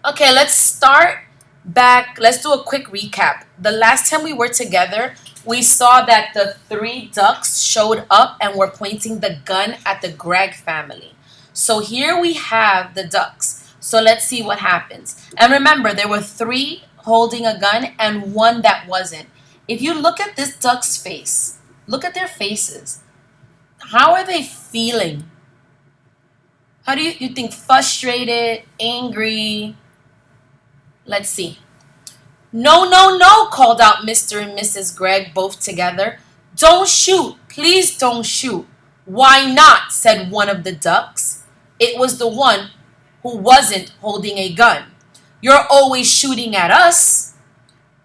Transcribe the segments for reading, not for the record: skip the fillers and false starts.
Okay, let's start back. Let's do a quick recap. The last time we were together, we saw that the three ducks showed up and were pointing the gun at the Gregg family. So here we have the ducks. So let's see what happens. And remember, there were three holding a gun and one that wasn't. If you look at this duck's face, look at their faces. How are they feeling? How do you think? Frustrated, angry? Let's see. No, no, no, called out Mr. and Mrs. Gregg both together. Don't shoot. Please don't shoot. Why not? Said one of the ducks. It was the one who wasn't holding a gun. You're always shooting at us.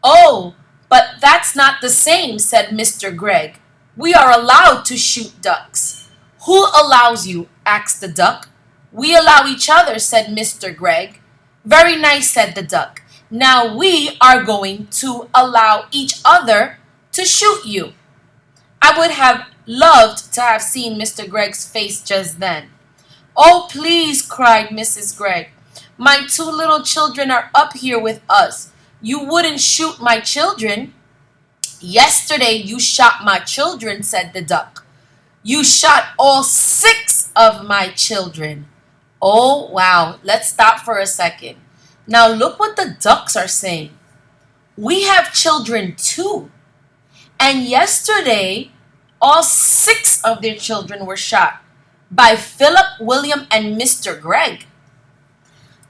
Oh, but that's not the same, said Mr. Gregg. We are allowed to shoot ducks. Who allows you? Asked the duck. We allow each other, said Mr. Gregg. Very nice, said the duck. Now we are going to allow each other to shoot you. I would have loved to have seen Mr. Gregg's face just then. Oh, please, cried Mrs. Gregg. My two little children are up here with us. You wouldn't shoot my children. Yesterday you shot my children, said the duck. You shot all six of my children. Oh, wow. Let's stop for a second. Now look what the ducks are saying. We have children too. And yesterday, all six of their children were shot by Philip, William, and Mr. Gregg.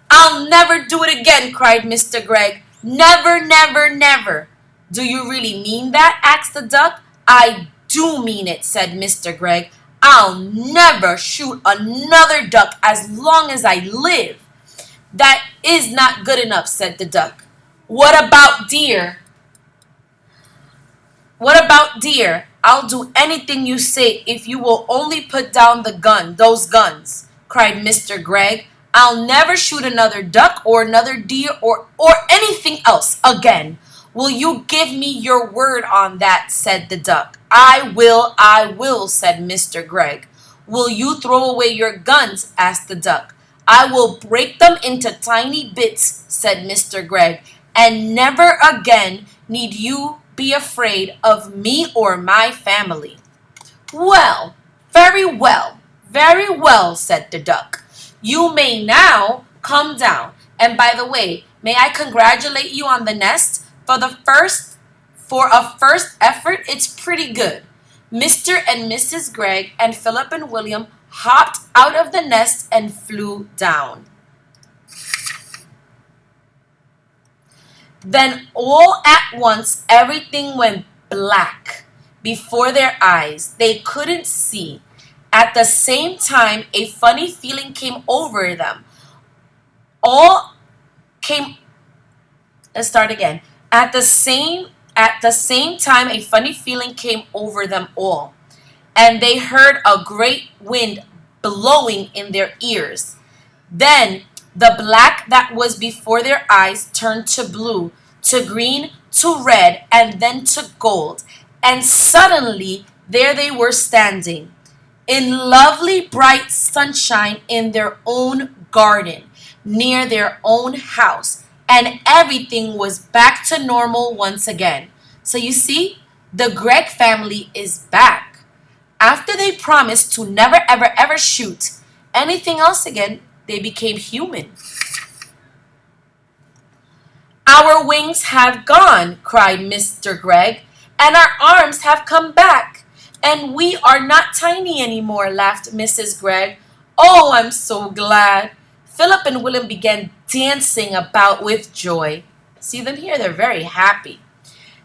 I'll never do it again, cried Mr. Gregg. Never, never, never. Do you really mean that? Asked the duck. I do mean it, said Mr. Gregg. I'll never shoot another duck as long as I live. That is not good enough, said the duck. What about deer? What about deer? I'll do anything you say if you will only put down those guns, cried Mr. Gregg. I'll never shoot another duck or another deer or anything else again. Will you give me your word on that? Said the duck. I will, said Mr. Gregg. Will you throw away your guns? Asked the duck. I will break them into tiny bits, said Mr. Gregg, and never again need you be afraid of me or my family. Well, very well, said the duck. You may now come down. And by the way, may I congratulate you on the nest? For a first effort, it's pretty good. Mr. and Mrs. Gregg and Philip and William hopped out of the nest and flew down. Then all at once everything went black before their eyes. They couldn't see. At the same time, a funny feeling came over them. All came Let's start again. At the same time a funny feeling came over them all, and they heard a great wind blowing in their ears. Then the black that was before their eyes turned to blue, to green, to red, and then to gold. And suddenly there they were standing in lovely bright sunshine in their own garden, near their own house, and everything was back to normal once again. So you see, the Gregg family is back. After they promised to never, ever, ever shoot anything else again, they became human. Our wings have gone, cried Mr. Gregg, and our arms have come back. And we are not tiny anymore, laughed Mrs. Gregg. Oh, I'm so glad. Philip and William began dancing about with joy. See them here? They're very happy.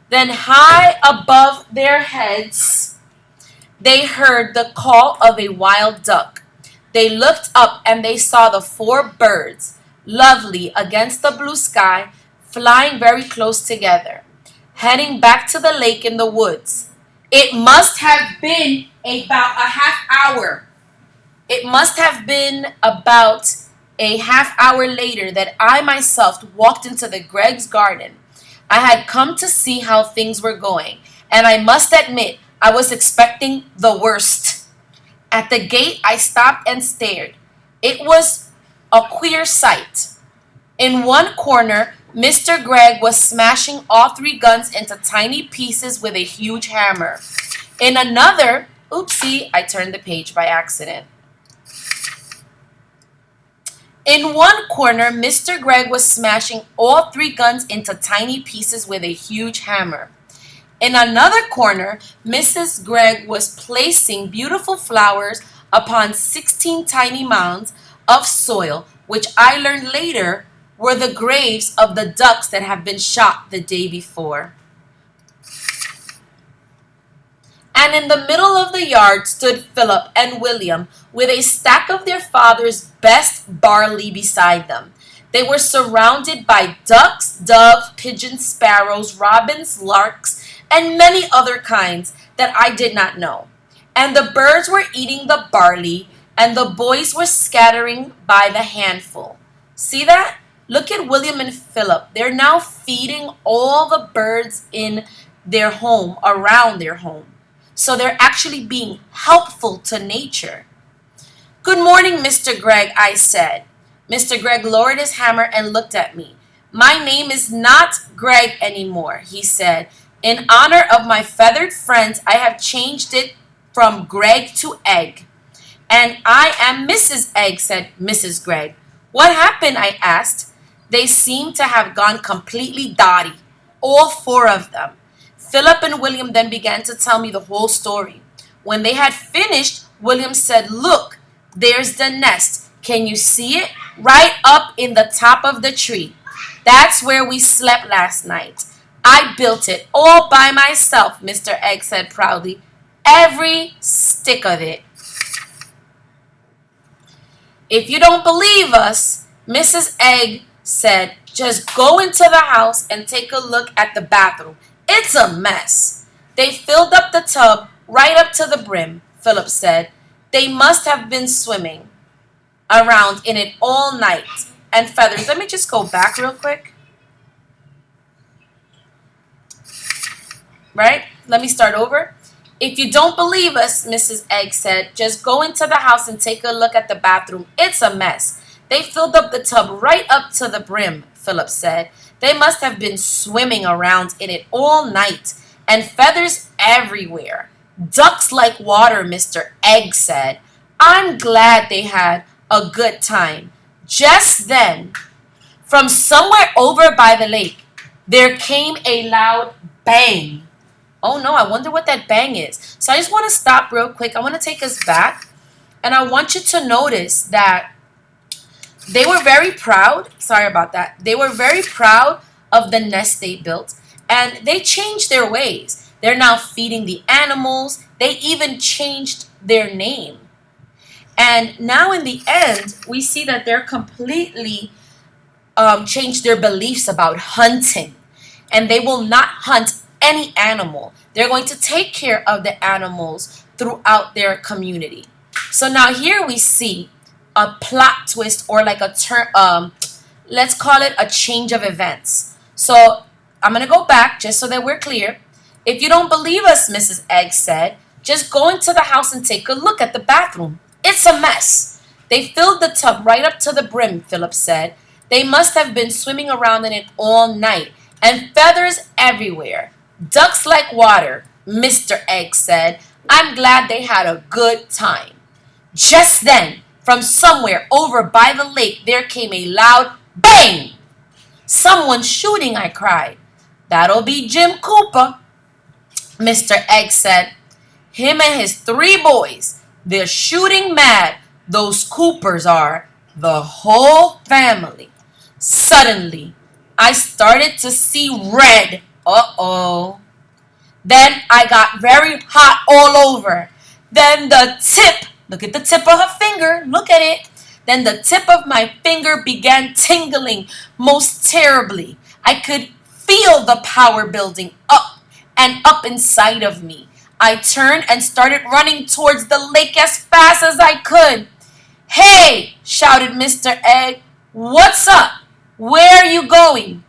Then high above their heads, they heard the call of a wild duck. They looked up and they saw the four birds, lovely against the blue sky, flying very close together, heading back to the lake in the woods. It must have been about a half hour. It must have been about a half hour later that I myself walked into the Gregg's garden. I had come to see how things were going, and I must admit I was expecting the worst. At the gate, I stopped and stared. It was a queer sight. In one corner, Mr. Greg was smashing all three guns into tiny pieces with a huge hammer. In another, oopsie, I turned the page by accident. In one corner, Mr. Greg was smashing all three guns into tiny pieces with a huge hammer. In another corner, Mrs. Gregg was placing beautiful flowers upon 16 tiny mounds of soil, which I learned later were the graves of the ducks that had been shot the day before. And in the middle of the yard stood Philip and William with a stack of their father's best barley beside them. They were surrounded by ducks, doves, pigeons, sparrows, robins, larks, and many other kinds that I did not know. And the birds were eating the barley, and the boys were scattering by the handful. See that? Look at William and Philip. They're now feeding all the birds in their home, around their home. So they're actually being helpful to nature. Good morning, Mr. Greg, I said. Mr. Greg lowered his hammer and looked at me. My name is not Greg anymore, he said. In honor of my feathered friends, I have changed it from Greg to Egg. And I am Mrs. Egg, said Mrs. Greg. What happened? I asked. They seemed to have gone completely dotty, all four of them. Philip and William then began to tell me the whole story. When they had finished, William said, Look, there's the nest. Can you see it? Right up in the top of the tree. That's where we slept last night. I built it all by myself, Mr. Egg said proudly. Every stick of it. If you don't believe us, Mrs. Egg said, just go into the house and take a look at the bathroom. It's a mess. They filled up the tub right up to the brim, Philip said. They must have been swimming around in it all night. And feathers. Let me just go back real quick. Right? Let me start over. If you don't believe us, Mrs. Egg said, just go into the house and take a look at the bathroom. It's a mess. They filled up the tub right up to the brim, Philip said. They must have been swimming around in it all night, and feathers everywhere. Ducks like water, Mr. Egg said. I'm glad they had a good time. Just then, from somewhere over by the lake, there came a loud bang. Oh no, I wonder what that bang is. So I just want to stop real quick. I want to take us back, and I want you to notice that they were very proud. Sorry about that. They were very proud of the nest they built, and they changed their ways. They're now feeding the animals. They even changed their name. And now in the end, we see that they're completely changed their beliefs about hunting. And they will not hunt any animal. They're going to take care of the animals throughout their community. So now here we see a plot twist, or like a turn, let's call it a change of events. So I'm going to go back just so that we're clear. If you don't believe us, Mrs. Egg said, just go into the house and take a look at the bathroom. It's a mess. They filled the tub right up to the brim, Philip said. They must have been swimming around in it all night, and feathers everywhere. Ducks like water, Mr. Egg said. I'm glad they had a good time. Just then, from somewhere over by the lake, there came a loud bang. Someone's shooting, I cried. That'll be Jim Cooper, Mr. Egg said. Him and his three boys. They're shooting mad. Those Coopers are. The whole family. Suddenly, I started to see red. Uh-oh. Then I got very hot all over. Then the tip, look at the tip of her finger, look at it. Then the tip of my finger began tingling most terribly. I could feel the power building up and up inside of me. I turned and started running towards the lake as fast as I could. Hey, shouted Mr. Egg. What's up? Where are you going?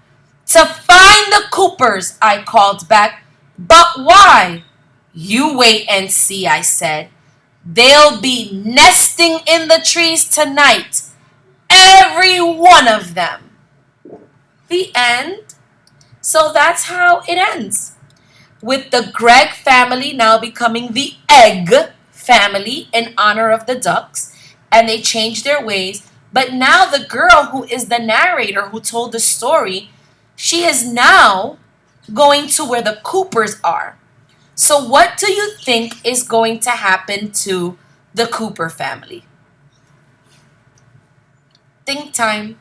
To find the Coopers, I called back. But why? You wait and see, I said. They'll be nesting in the trees tonight. Every one of them. The end. So that's how it ends. With the Greg family now becoming the Egg family in honor of the ducks, and they changed their ways. But now the girl who is the narrator who told the story, she is now going to where the Coopers are. So what do you think is going to happen to the Cooper family? Think time.